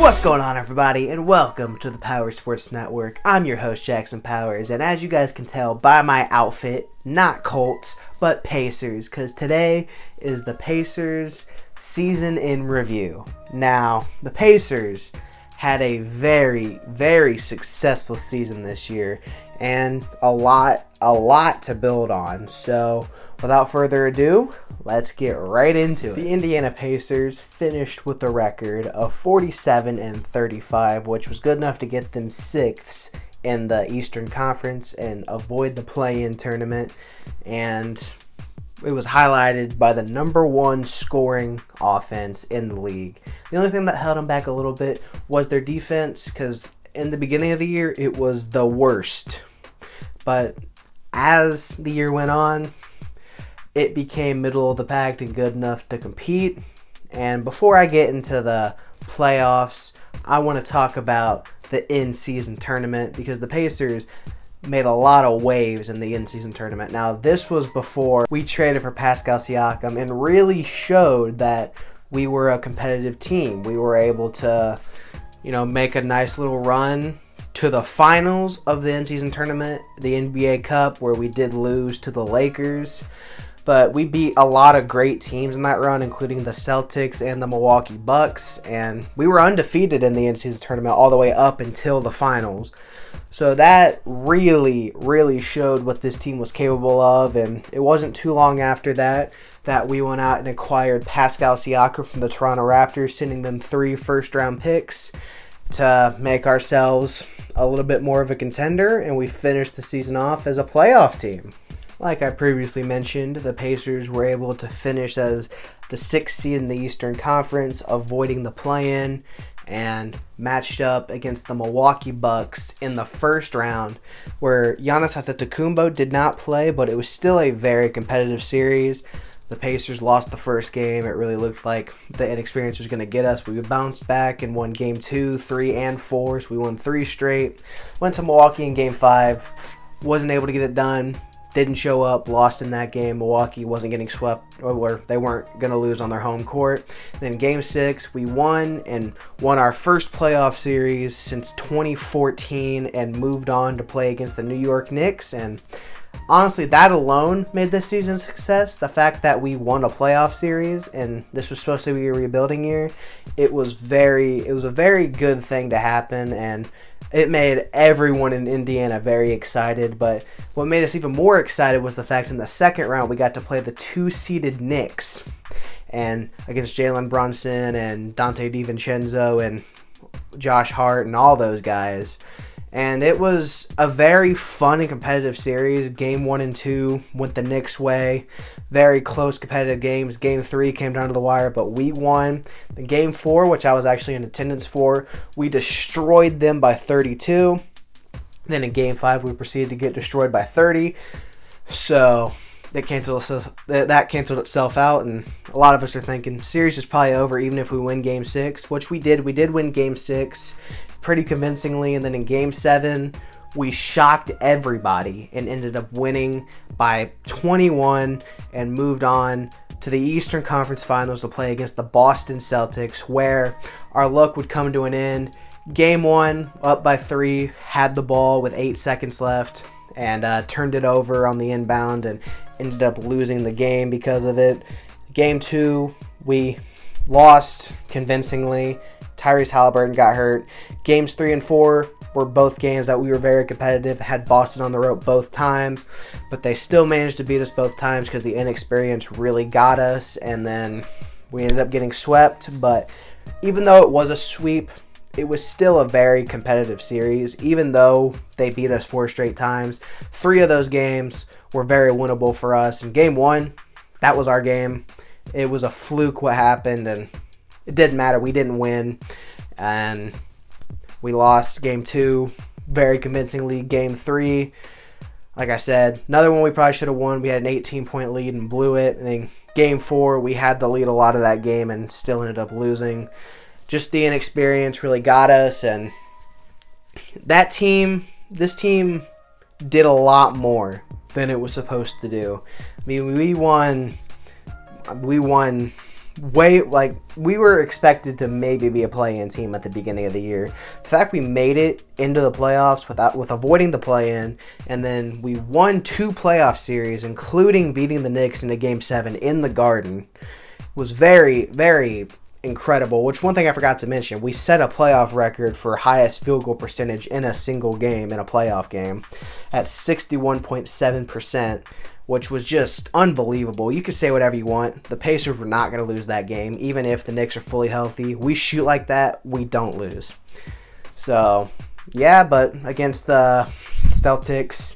What's going on, everybody, and welcome to the Power Sports Network. I'm your host, Jackson Powers, and as you guys can tell by my outfit, not Colts, but Pacers, because today is the Pacers season in review. Now, the Pacers had a very, very successful season this year, and a lot to build on. So, without further ado, let's get right into it. The Indiana Pacers finished with a record of 47-35, which was good enough to get them sixth in the Eastern Conference and avoid the play-in tournament. And it was highlighted by the number one scoring offense in the league. The only thing that held them back a little bit was their defense, because in the beginning of the year, it was the worst. But as the year went on, it became middle of the pack and good enough to compete. And before I get into the playoffs, I want to talk about the in-season tournament, because the Pacers made a lot of waves in the in-season tournament. Now, this was before we traded for Pascal Siakam and really showed that we were a competitive team. We were able to, make a nice little run to the finals of the in-season tournament, the NBA Cup, where we did lose to the Lakers. But we beat a lot of great teams in that run, including the Celtics and the Milwaukee Bucks. And we were undefeated in the in-season tournament all the way up until the finals. So that really, really showed what this team was capable of. And it wasn't too long after that we went out and acquired Pascal Siakam from the Toronto Raptors, sending them 3 first-round picks to make ourselves a little bit more of a contender. And we finished the season off as a playoff team. Like I previously mentioned, the Pacers were able to finish as the 6th seed in the Eastern Conference, avoiding the play-in, and matched up against the Milwaukee Bucks in the first round, where Giannis Antetokounmpo did not play, but it was still a very competitive series. The Pacers lost the first game. It really looked like the inexperience was going to get us, but we bounced back and won Game 2, 3, and 4, so we won 3 straight. Went to Milwaukee in Game 5, wasn't able to get it done. Didn't show up, lost in that game. Milwaukee wasn't getting swept, or they weren't going to lose on their home court. And then Game 6, we won our first playoff series since 2014 and moved on to play against the New York Knicks. And honestly, that alone made this season a success. The fact that we won a playoff series, and this was supposed to be a rebuilding year, it was a very good thing to happen, and it made everyone in Indiana very excited. But what made us even more excited was the fact in the second round we got to play the 2-seeded Knicks, and against Jalen Brunson and Dante DiVincenzo and Josh Hart and all those guys. And it was a very fun and competitive series. Game 1 and 2 went the Knicks' way. Very close competitive games. Game 3 came down to the wire, but we won. In Game 4, which I was actually in attendance for, we destroyed them by 32. Then in Game 5, we proceeded to get destroyed by 30. So that canceled itself out, and a lot of us are thinking series is probably over even if we win Game 6, which we did. We did win Game 6 pretty convincingly, and then in Game 7, we shocked everybody and ended up winning by 21 and moved on to the Eastern Conference Finals to play against the Boston Celtics, where our luck would come to an end. Game 1, up by 3, had the ball with 8 seconds left, and turned it over on the inbound and ended up losing the game because of it. Game 2, we lost convincingly. Tyrese Halliburton got hurt. Games 3 and 4 were both games that we were very competitive, had Boston on the rope both times, but they still managed to beat us both times because the inexperience really got us, and then we ended up getting swept. But even though it was a sweep, it was still a very competitive series. Even though they beat us 4 straight times, 3 of those games were very winnable for us. And Game 1, that was our game. It was a fluke what happened, and it didn't matter. We didn't win, and we lost Game 2 very convincingly. Game 3, like I said, another one we probably should have won. We had an 18-point lead and blew it. And then Game 4, we had to lead a lot of that game and still ended up losing. Just the inexperience really got us, and this team did a lot more than it was supposed to do. I mean, we won we were expected to maybe be a play-in team at the beginning of the year. The fact we made it into the playoffs with avoiding the play-in, and then we won 2 playoff series, including beating the Knicks in a Game 7 in the Garden, was very, very incredible. Which, one thing I forgot to mention, we set a playoff record for highest field goal percentage in a single game in a playoff game at 61.7%. Which was just unbelievable. You could say whatever you want. The Pacers were not going to lose that game, even if the Knicks are fully healthy. We shoot like that, we don't lose. So, yeah, but against the Celtics,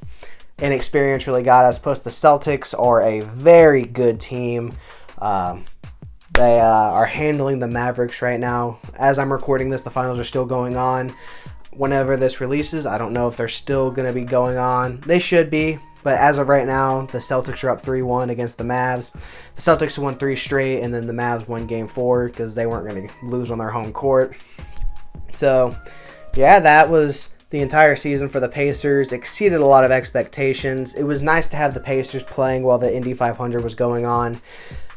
inexperience really got us. Plus, the Celtics are a very good team. They are handling the Mavericks right now. As I'm recording this, the finals are still going on. Whenever this releases, I don't know if they're still going to be going on. They should be. But as of right now, the Celtics are up 3-1 against the Mavs. The Celtics won 3 straight, and then the Mavs won Game 4 because they weren't going to lose on their home court. So, yeah, that was the entire season for the Pacers. Exceeded a lot of expectations. It was nice to have the Pacers playing while the Indy 500 was going on.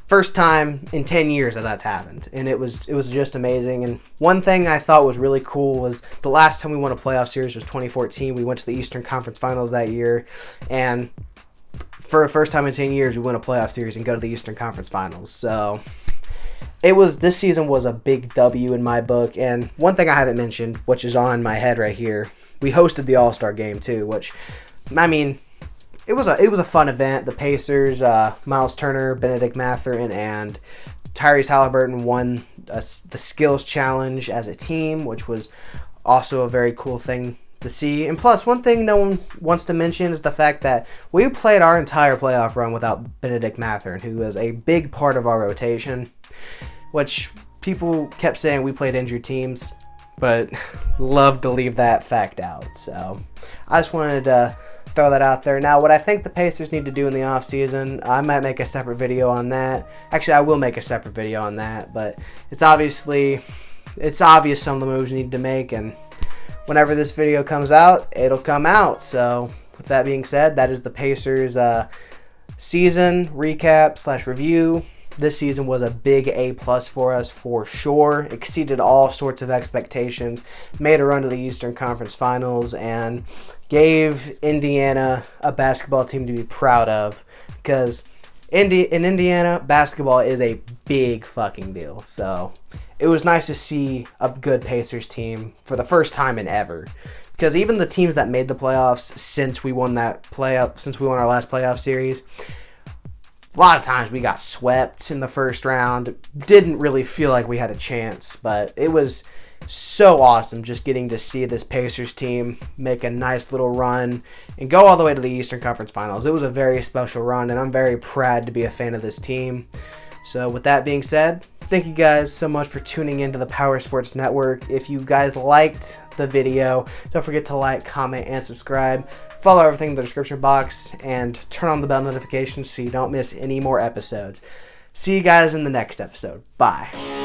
First time in 10 years that that's happened, and it was just amazing. And one thing I thought was really cool was the last time we won a playoff series was 2014. We went to the Eastern Conference Finals that year, and for the first time in 10 years, we win a playoff series and go to the Eastern Conference Finals. So this season was a big W in my book. And one thing I haven't mentioned, which is on my head right here, we hosted the All-Star game too, which, I mean, it was a fun event. The Pacers, Miles Turner, Benedict Mathurin, and Tyrese Halliburton won the skills challenge as a team, which was also a very cool thing to see. And plus, one thing no one wants to mention is the fact that we played our entire playoff run without Benedict Mathurin, who was a big part of our rotation, which people kept saying we played injured teams, but love to leave that fact out. So I just wanted to throw that out there. Now, what I think the Pacers need to do in the offseason, I might make a separate video on that. Actually, I will make a separate video on that, but it's obvious some of the moves you need to make, and whenever this video comes out, it'll come out. So, with that being said, that is the Pacers season recap / review. This season was a big A+ for us for sure. Exceeded all sorts of expectations. Made a run to the Eastern Conference Finals and gave Indiana a basketball team to be proud of, because in Indiana, basketball is a big fucking deal. So it was nice to see a good Pacers team for the first time in ever. Because even the teams that made the playoffs since we won our last playoff series, a lot of times we got swept in the first round. Didn't really feel like we had a chance, but it was so awesome just getting to see this Pacers team make a nice little run and go all the way to the Eastern Conference Finals. It was a very special run, and I'm very proud to be a fan of this team. So with that being said, thank you guys so much for tuning into the Power Sports Network. If you guys liked the video, don't forget to like, comment, and subscribe. Follow everything in the description box and turn on the bell notifications so you don't miss any more episodes. See you guys in the next episode. Bye.